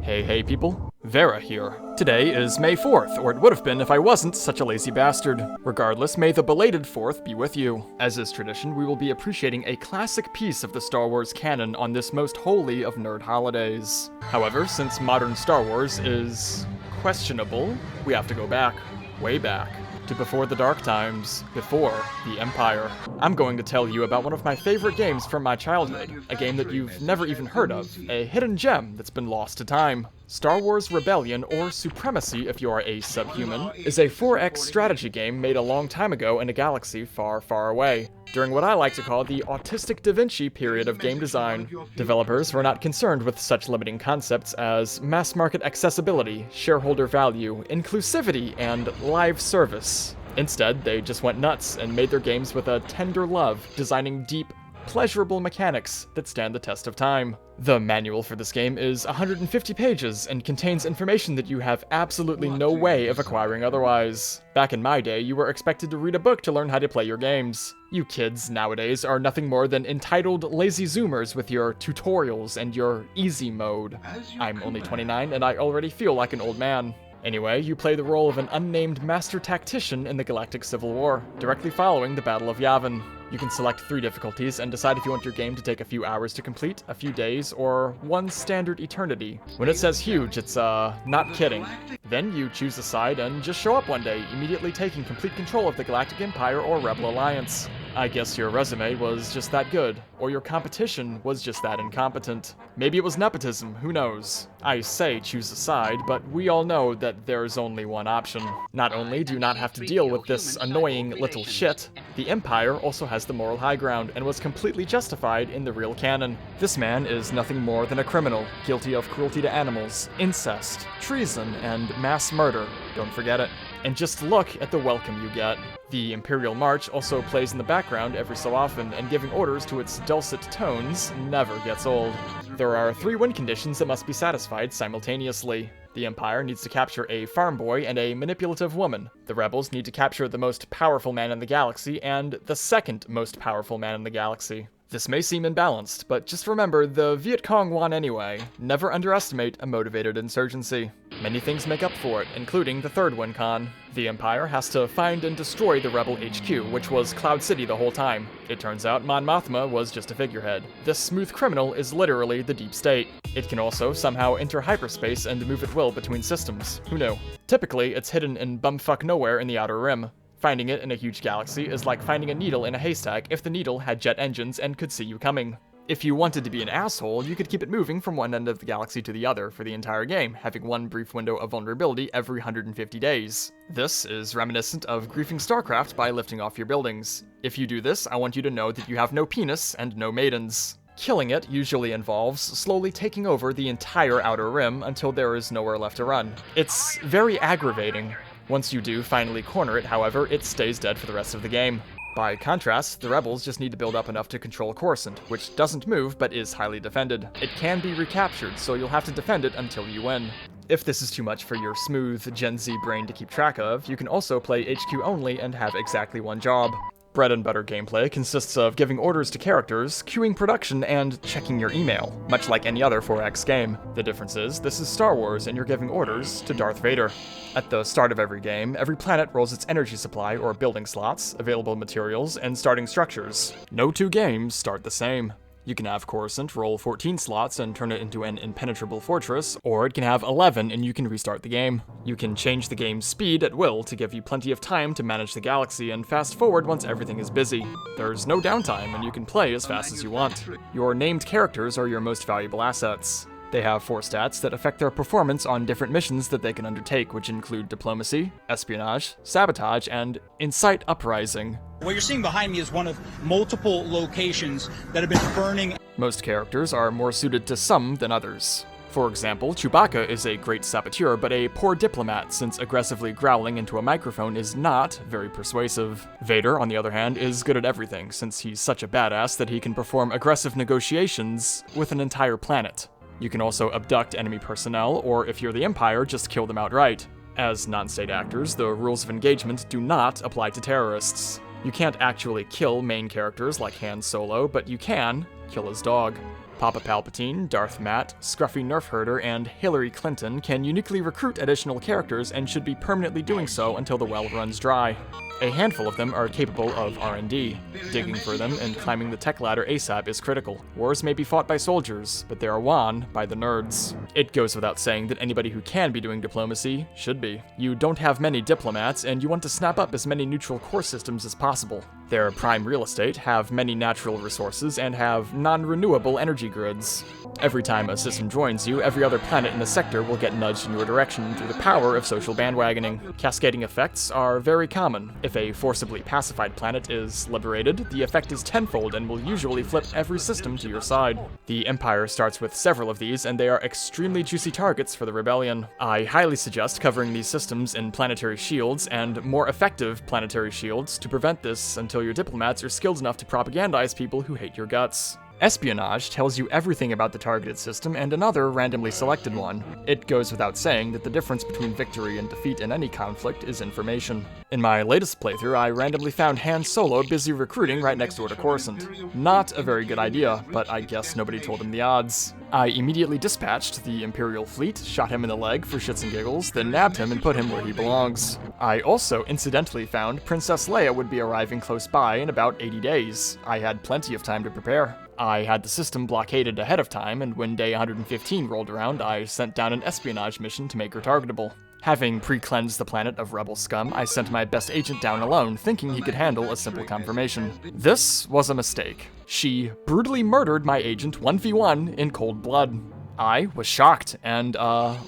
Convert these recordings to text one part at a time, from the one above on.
Hey people, Vera here. Today is May 4th, or it would have been if I wasn't such a lazy bastard. Regardless, may the belated 4th be with you. As is tradition, we will be appreciating a classic piece of the Star Wars canon on this most holy of nerd holidays. However, since modern Star Wars is questionable, we have to go back, way back, to before the dark times, before the Empire. I'm going to tell you about one of my favorite games from my childhood, a game that you've never even heard of, a hidden gem that's been lost to time. Star Wars Rebellion, or Supremacy if you are a subhuman, is a 4X strategy game made a long time ago in a galaxy far, far away, during what I like to call the autistic Da Vinci period of game design. Developers were not concerned with such limiting concepts as mass market accessibility, shareholder value, inclusivity, and live service. Instead, they just went nuts and made their games with a tender love, designing deep, pleasurable mechanics that stand the test of time. The manual for this game is 150 pages and contains information that you have absolutely no way of acquiring otherwise. Back in my day, you were expected to read a book to learn how to play your games. You kids nowadays are nothing more than entitled lazy zoomers with your tutorials and your easy mode. I'm only 29 and I already feel like an old man. Anyway, you play the role of an unnamed master tactician in the Galactic Civil War, directly following the Battle of Yavin. You can select 3 difficulties and decide if you want your game to take a few hours to complete, a few days, or one standard eternity. When it says huge, it's not kidding. Then you choose a side and just show up one day, immediately taking complete control of the Galactic Empire or Rebel Alliance. I guess your resume was just that good, or your competition was just that incompetent. Maybe it was nepotism, who knows? I say choose a side, but we all know that there's only one option. Not only do you not have to deal with this annoying little shit, the Empire also has the moral high ground and was completely justified in the real canon. This man is nothing more than a criminal, guilty of cruelty to animals, incest, treason, and mass murder. Don't forget it. And just look at the welcome you get. The Imperial March also plays in the background every so often, and giving orders to its dulcet tones never gets old. There are 3 win conditions that must be satisfied simultaneously. The Empire needs to capture a farm boy and a manipulative woman. The Rebels need to capture the most powerful man in the galaxy and the second most powerful man in the galaxy. This may seem imbalanced, but just remember the Viet Cong won anyway. Never underestimate a motivated insurgency. Many things make up for it, including the 3rd win con. The Empire has to find and destroy the Rebel HQ, which was Cloud City the whole time. It turns out mothma was just a figurehead. This smooth criminal is literally the deep state. It can also somehow enter hyperspace and move at will between systems. Who knew? Typically, it's hidden in bumfuck nowhere in the Outer Rim. Finding it in a huge galaxy is like finding a needle in a haystack if the needle had jet engines and could see you coming. If you wanted to be an asshole, you could keep it moving from one end of the galaxy to the other for the entire game, having one brief window of vulnerability every 150 days. This is reminiscent of griefing StarCraft by lifting off your buildings. If you do this, I want you to know that you have no penis and no maidens. Killing it usually involves slowly taking over the entire Outer Rim until there is nowhere left to run. It's very aggravating. Once you do finally corner it, however, it stays dead for the rest of the game. By contrast, the Rebels just need to build up enough to control Coruscant, which doesn't move but is highly defended. It can be recaptured, so you'll have to defend it until you win. If this is too much for your smooth Gen Z brain to keep track of, you can also play HQ only and have exactly one job. Bread and butter gameplay consists of giving orders to characters, queuing production, and checking your email, much like any other 4X game. The difference is, this is Star Wars and you're giving orders to Darth Vader. At the start of every game, every planet rolls its energy supply or building slots, available materials, and starting structures. No 2 games start the same. You can have Coruscant roll 14 slots and turn it into an impenetrable fortress, or it can have 11 and you can restart the game. You can change the game's speed at will to give you plenty of time to manage the galaxy and fast forward once everything is busy. There's no downtime and you can play as fast as you want. Your named characters are your most valuable assets. They have 4 stats that affect their performance on different missions that they can undertake, which include diplomacy, espionage, sabotage, and incite uprising. What you're seeing behind me is one of multiple locations that have been burning. Most characters are more suited to some than others. For example, Chewbacca is a great saboteur, but a poor diplomat, since aggressively growling into a microphone is not very persuasive. Vader, on the other hand, is good at everything, since he's such a badass that he can perform aggressive negotiations with an entire planet. You can also abduct enemy personnel, or if you're the Empire, just kill them outright. As non-state actors, the rules of engagement do not apply to terrorists. You can't actually kill main characters like Han Solo, but you can kill his dog. Papa Palpatine, Darth Matt, Scruffy Nerf Herder, and Hillary Clinton can uniquely recruit additional characters and should be permanently doing so until the well runs dry. A handful of them are capable of R&D. Digging for them and climbing the tech ladder ASAP is critical. Wars may be fought by soldiers, but they are won by the nerds. It goes without saying that anybody who can be doing diplomacy should be. You don't have many diplomats, and you want to snap up as many neutral core systems as possible. Their prime real estate, have many natural resources, and have non-renewable energy grids. Every time a system joins you, every other planet in the sector will get nudged in your direction through the power of social bandwagoning. Cascading effects are very common. If a forcibly pacified planet is liberated, the effect is tenfold and will usually flip every system to your side. The Empire starts with several of these, and they are extremely juicy targets for the Rebellion. I highly suggest covering these systems in planetary shields and more effective planetary shields to prevent this until your diplomats are skilled enough to propagandize people who hate your guts. Espionage tells you everything about the targeted system and another randomly selected one. It goes without saying that the difference between victory and defeat in any conflict is information. In my latest playthrough, I randomly found Han Solo busy recruiting right next door to Coruscant. Not a very good idea, but I guess nobody told him the odds. I immediately dispatched the Imperial fleet, shot him in the leg for shits and giggles, then nabbed him and put him where he belongs. I also incidentally found Princess Leia would be arriving close by in about 80 days. I had plenty of time to prepare. I had the system blockaded ahead of time, and when day 115 rolled around, I sent down an espionage mission to make her targetable. Having pre-cleansed the planet of rebel scum, I sent my best agent down alone, thinking he could handle a simple confirmation. This was a mistake. She brutally murdered my agent 1v1 in cold blood. I was shocked and,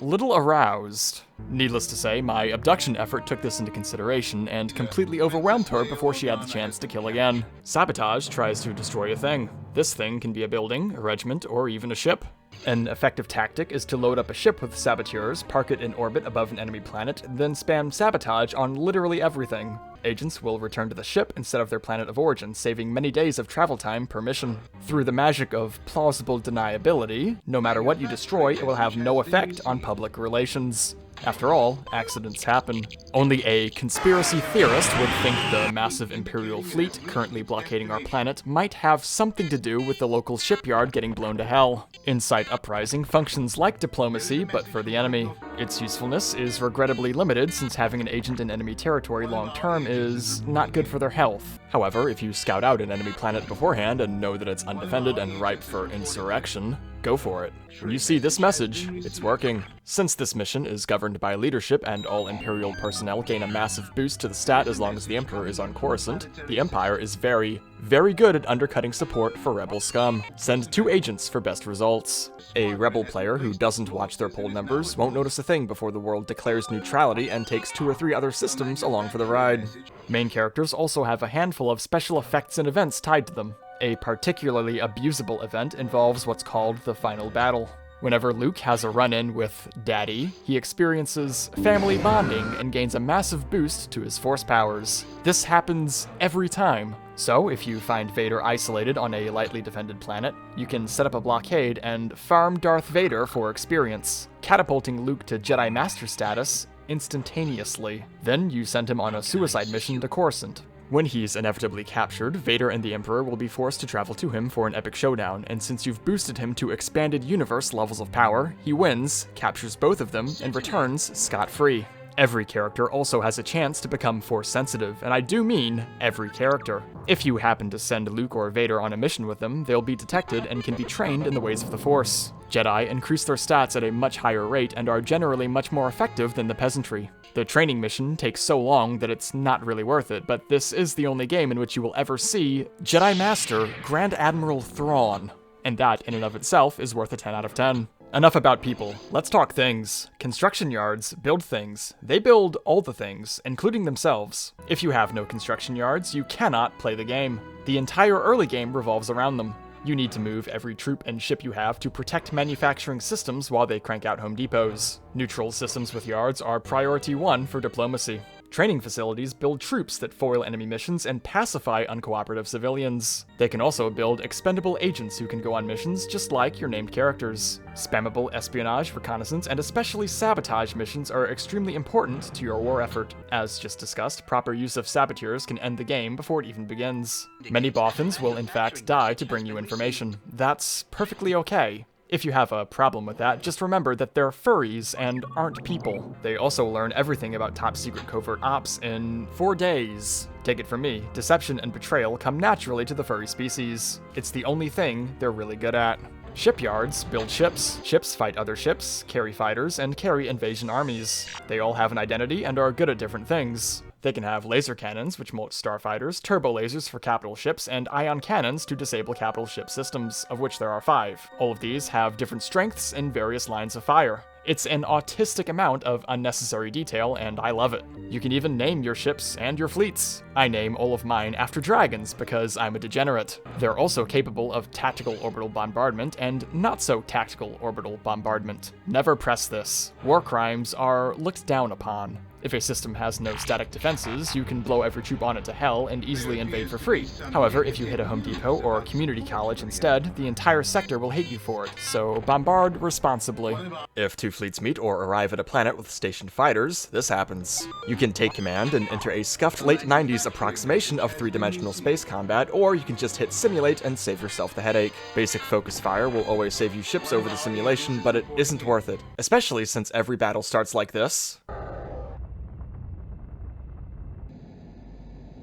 little aroused. Needless to say, my abduction effort took this into consideration and completely overwhelmed her before she had the chance to kill again. Sabotage tries to destroy a thing. This thing can be a building, a regiment, or even a ship. An effective tactic is to load up a ship with saboteurs, park it in orbit above an enemy planet, then spam sabotage on literally everything. Agents will return to the ship instead of their planet of origin, saving many days of travel time per mission. Through the magic of plausible deniability, no matter what you destroy, it will have no effect on public relations. After all, accidents happen. Only a conspiracy theorist would think the massive Imperial fleet currently blockading our planet might have something to do with the local shipyard getting blown to hell. Incite Uprising functions like diplomacy, but for the enemy. Its usefulness is regrettably limited since having an agent in enemy territory long-term is not good for their health. However, if you scout out an enemy planet beforehand and know that it's undefended and ripe for insurrection, go for it. When you see this message, it's working. Since this mission is governed by leadership and all Imperial personnel gain a massive boost to the stat as long as the Emperor is on Coruscant, the Empire is very good at undercutting support for Rebel scum. Send 2 agents for best results. A Rebel player who doesn't watch their poll numbers won't notice a thing before the world declares neutrality and takes 2 or 3 other systems along for the ride. Main characters also have a handful of special effects and events tied to them. A particularly abusable event involves what's called the Final Battle. Whenever Luke has a run-in with Daddy, he experiences family bonding and gains a massive boost to his force powers. This happens every time. So, if you find Vader isolated on a lightly defended planet, you can set up a blockade and farm Darth Vader for experience, catapulting Luke to Jedi Master status instantaneously. Then you send him on a suicide mission to Coruscant. When he's inevitably captured, Vader and the Emperor will be forced to travel to him for an epic showdown, and since you've boosted him to expanded universe levels of power, he wins, captures both of them, and returns scot-free. Every character also has a chance to become Force sensitive, and I do mean every character. If you happen to send Luke or Vader on a mission with them, they'll be detected and can be trained in the ways of the Force. Jedi increase their stats at a much higher rate and are generally much more effective than the peasantry. The training mission takes so long that it's not really worth it, but this is the only game in which you will ever see Jedi Master Grand Admiral Thrawn, and that in and of itself is worth a 10 out of 10. Enough about people. Let's talk things. Construction yards build things. They build all the things, including themselves. If you have no construction yards, you cannot play the game. The entire early game revolves around them. You need to move every troop and ship you have to protect manufacturing systems while they crank out Home Depots. Neutral systems with yards are priority 1 for diplomacy. Training facilities build troops that foil enemy missions and pacify uncooperative civilians. They can also build expendable agents who can go on missions just like your named characters. Spammable espionage, reconnaissance, and especially sabotage missions are extremely important to your war effort. As just discussed, proper use of saboteurs can end the game before it even begins. Many boffins will in fact die to bring you information. That's perfectly okay. If you have a problem with that, just remember that they're furries and aren't people. They also learn everything about top-secret covert ops in 4 days. Take it from me, deception and betrayal come naturally to the furry species. It's the only thing they're really good at. Shipyards build ships. Ships fight other ships, carry fighters, and carry invasion armies. They all have an identity and are good at different things. They can have laser cannons, which molt starfighters, turbo lasers for capital ships, and ion cannons to disable capital ship systems, of which there are 5. All of these have different strengths and various lines of fire. It's an autistic amount of unnecessary detail, and I love it. You can even name your ships and your fleets. I name all of mine after dragons because I'm a degenerate. They're also capable of tactical orbital bombardment and not so tactical orbital bombardment. Never press this. War crimes are looked down upon. If a system has no static defenses, you can blow every troop on it to hell and easily invade for free. However, if you hit a Home Depot or a community college instead, the entire sector will hate you for it, so bombard responsibly. If 2 fleets meet or arrive at a planet with stationed fighters, this happens. You can take command and enter a scuffed late 90s approximation of 3-dimensional space combat, or you can just hit simulate and save yourself the headache. Basic focus fire will always save you ships over the simulation, but it isn't worth it. Especially since every battle starts like this.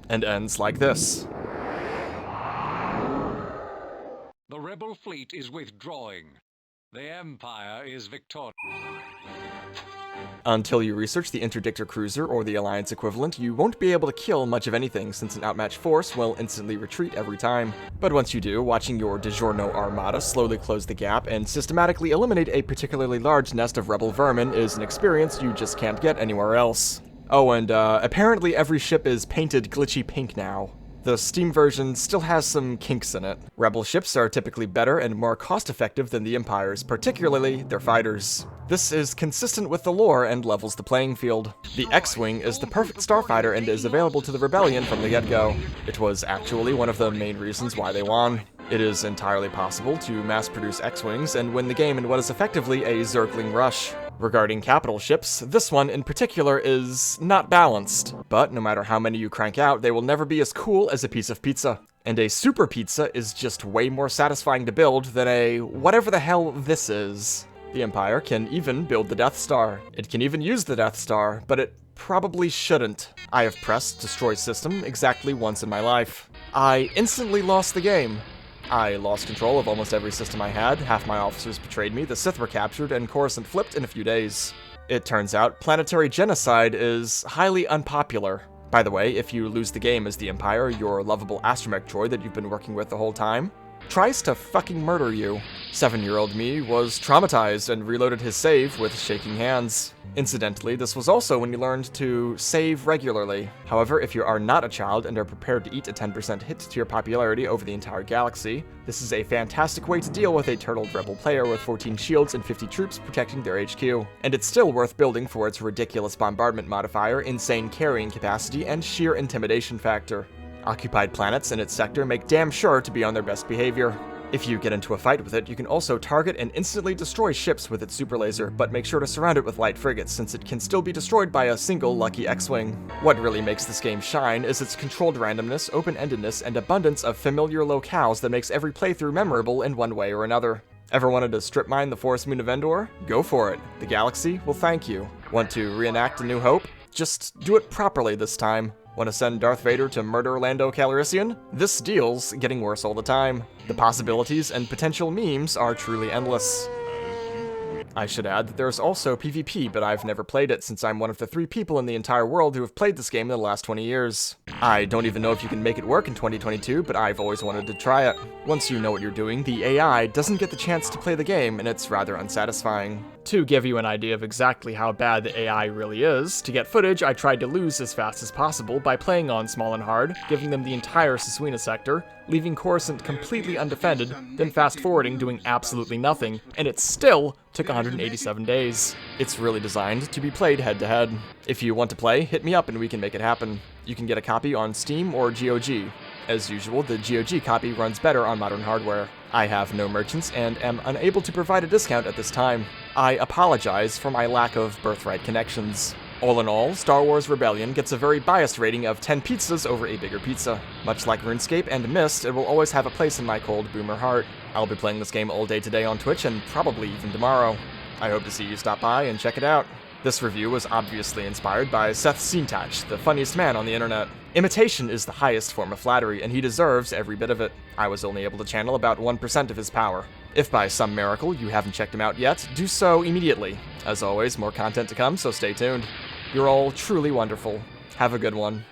And ends like this. The rebel fleet is withdrawing. The Empire is victorious. Until you research the Interdictor Cruiser or the Alliance equivalent, you won't be able to kill much of anything since an outmatched force will instantly retreat every time. But once you do, watching your DiGiorno armada slowly close the gap and systematically eliminate a particularly large nest of rebel vermin is an experience you just can't get anywhere else. Oh, and apparently every ship is painted glitchy pink now. The Steam version still has some kinks in it. Rebel ships are typically better and more cost-effective than the Empire's, particularly their fighters. This is consistent with the lore and levels the playing field. The X-Wing is the perfect starfighter and is available to the Rebellion from the get-go. It was actually one of the main reasons why they won. It is entirely possible to mass-produce X-Wings and win the game in what is effectively a Zergling rush. Regarding capital ships, this one in particular is not balanced, but no matter how many you crank out, they will never be as cool as a piece of pizza. And a super pizza is just way more satisfying to build than a whatever the hell this is. The Empire can even build the Death Star. It can even use the Death Star, but it probably shouldn't. I have pressed Destroy System exactly once in my life. I instantly lost the game. I lost control of almost every system I had, half my officers betrayed me, the Sith were captured, and Coruscant flipped in a few days. It turns out planetary genocide is highly unpopular. By the way, if you lose the game as the Empire, your lovable astromech droid that you've been working with the whole time tries to fucking murder you. 7-year-old me was traumatized and reloaded his save with shaking hands. Incidentally, this was also when you learned to save regularly. However, if you are not a child and are prepared to eat a 10% hit to your popularity over the entire galaxy, this is a fantastic way to deal with a turtled rebel player with 14 shields and 50 troops protecting their HQ. And it's still worth building for its ridiculous bombardment modifier, insane carrying capacity, and sheer intimidation factor. Occupied planets in its sector make damn sure to be on their best behavior. If you get into a fight with it, you can also target and instantly destroy ships with its super laser, but make sure to surround it with light frigates since it can still be destroyed by a single lucky X-Wing. What really makes this game shine is its controlled randomness, open-endedness, and abundance of familiar locales that makes every playthrough memorable in one way or another. Ever wanted to strip mine the forest moon of Endor? Go for it. The galaxy will thank you. Want to reenact A New Hope? Just do it properly this time. Want to send Darth Vader to murder Lando Calrissian? This deal's getting worse all the time. The possibilities and potential memes are truly endless. I should add that there's also PvP, but I've never played it since I'm one of the 3 people in the entire world who have played this game in the last 20 years. I don't even know if you can make it work in 2022, but I've always wanted to try it. Once you know what you're doing, the AI doesn't get the chance to play the game, and it's rather unsatisfying. To give you an idea of exactly how bad the AI really is, to get footage, I tried to lose as fast as possible by playing on small and hard, giving them the entire Seswina sector, leaving Coruscant completely undefended, then fast-forwarding doing absolutely nothing, and it still took 187 days. It's really designed to be played head-to-head. If you want to play, hit me up and we can make it happen. You can get a copy on Steam or GOG. As usual, the GOG copy runs better on modern hardware. I have no merchants and am unable to provide a discount at this time. I apologize for my lack of birthright connections. All in all, Star Wars Rebellion gets a very biased rating of 10 pizzas over a bigger pizza. Much like RuneScape and Myst, it will always have a place in my cold boomer heart. I'll be playing this game all day today on Twitch and probably even tomorrow. I hope to see you stop by and check it out. This review was obviously inspired by SsethTzeentach, the funniest man on the internet. Imitation is the highest form of flattery, and he deserves every bit of it. I was only able to channel about 1% of his power. If by some miracle you haven't checked him out yet, do so immediately. As always, more content to come, so stay tuned. You're all truly wonderful. Have a good one.